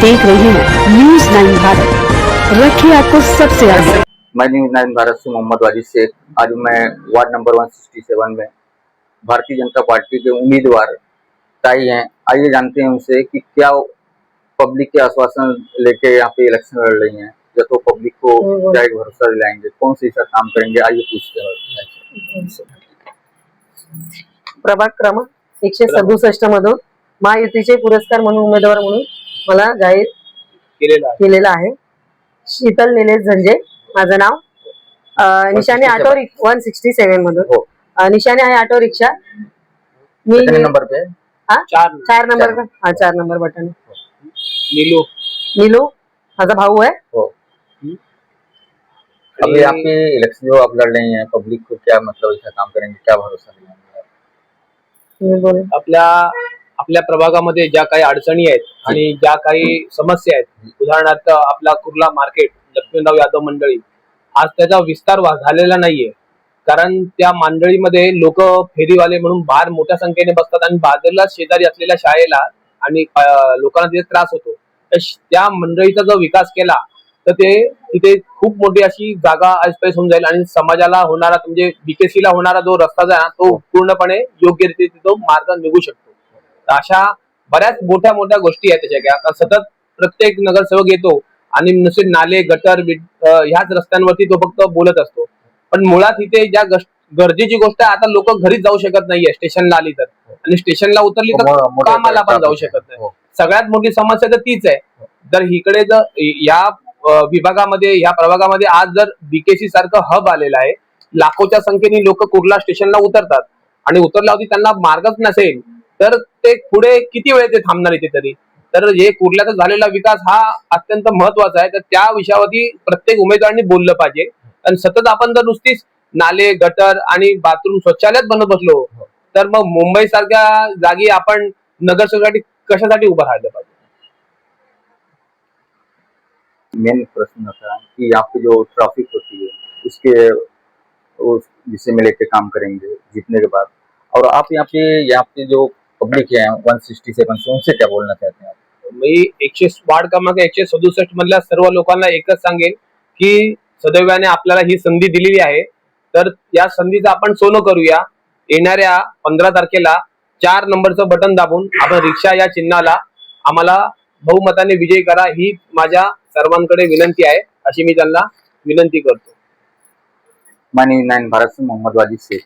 देख रहे हैं न्यूज़ 9 भारत, रखिए आपको सबसे आगे। मैं न्यूज़ 9 भारत से मोहम्मद वाजिद शेख। आज मैं वार्ड नंबर 167 में भारतीय जनता पार्टी के उम्मीदवार ताई हैं। आइए जानते हैं उनसे कि क्या पब्लिक के आश्वासन लेके यहाँ पे इलेक्शन लड़ रही हैं, या तो पब्लिक को क्या एक भरोसा दिलाएंगे, कौन सी ऐसा काम करेंगे। आइए पूछते हैं। प्रभाग क्रमांक 167 मधून महायुतीचे पुरस्कार म्हणून उमेदवार म्हणून मला जाहीर केलेला आहे। शीतल निलेश झंजे माझं नाव। निशाणे ऑटो 167 मधून निशाणे आहे ऑटो रिक्षा। मी नंबर पे 4 नंबर का 4 नंबर बटन नीलू नीलू माझा भाऊ आहे। अभी आपके इलेक्शन जो आप लड़ रही हैं, पब्लिक को क्या मतलब ऐसा काम करेंगे, क्या भरोसा दिलाएंगे? आपल्या प्रभागामध्ये ज्या काही अडचणी आहेत आणि ज्या काही समस्या आहेत, उदाहरणार्थ आपला कुर्ला मार्केट, लक्ष्मणराव यादव मंडळी, आज त्याचा विस्तार झालेला नाहीये। कारण त्या मंडळीमध्ये लोक फेरीवाले म्हणून बाहेर मोठ्या संख्येने बसतात आणि बाजूला शेजारी असलेल्या शाळेला आणि लोकांना तिथे त्रास होतो। त्या मंडळीचा जो विकास केला तर ते तिथे खूप मोठी अशी जागा स्पेस होऊन जाईल आणि समाजाला होणारा म्हणजे बीकेसी ला होणारा जो रस्ता आहे तो पूर्णपणे योग्य रीतीने तो मार्ग निघू शकतो। अशा बऱ्याच मोठ्या मोठ्या गोष्टी आहेत त्याच्या। सतत प्रत्येक नगरसेवक येतो आणि नुसते नाले गटर ह्याच रस्त्यांवरती तो फक्त बोलत असतो, पण मुळात इथे ज्या गरजेची गोष्ट आहे, आता लोक घरीच जाऊ शकत नाहीये स्टेशनला आली तर, आणि स्टेशनला उतरली तर कामाला पण जाऊ शकत नाही। सगळ्यात मोठी समस्या तर तीच आहे। जर इकडे जर या विभागामध्ये या प्रभागामध्ये आज जर बीकेसी सारखं हब आलेलं आहे, लाखोच्या संख्येने लोक कुर्ला स्टेशनला उतरतात आणि उतरल्यावरती त्यांना मार्गच नसेल तर ते पुढे किती वेळ ते थांबणार इथे तरी। तर हे कुर्ल्याचा झालेला विकास हा अत्यंत महत्वाचा आहे। तर त्या विषयावरती प्रत्येक उमेदवारांनी बोललं पाहिजे। आणि सतत आपण जर नुसतीच नाले गटर आणि बाथरूम शौचालयात बनत बसलो तर मग मुंबई सारख्या जागी आपण नगरसेवकासाठी कशासाठी उभं राहिलं पाहिजे। मेन प्रश्न था कि यहाँ पे जो ट्रैफिक होती है उसके विषय में लेके काम करेंगे जीतने के बाद। और आप यहाँ पे जो पब्लिक है 167 से उनसे क्या बोलना चाहते हैं? मी वार्ड क्रमांक 167 मधल्या सर्व लोकांना एकच सांगेन की सदैवाने आपल्याला ही संधी दिलेली आहे, तर या संधीचं आपण सोनं करूया। येणाऱ्या 15 तारखेला 4 नंबरचं बटन दाबून आपण रिक्षा या चिन्हाला आम्हाला बहुमताने विजयी करा, ही माझ्या सर्वांकडे विनंती आहे, अशी मी त्यांना विनंती करतो। मैं न्यूज़ 9 भारत से मोहम्मद वाजिद शेख।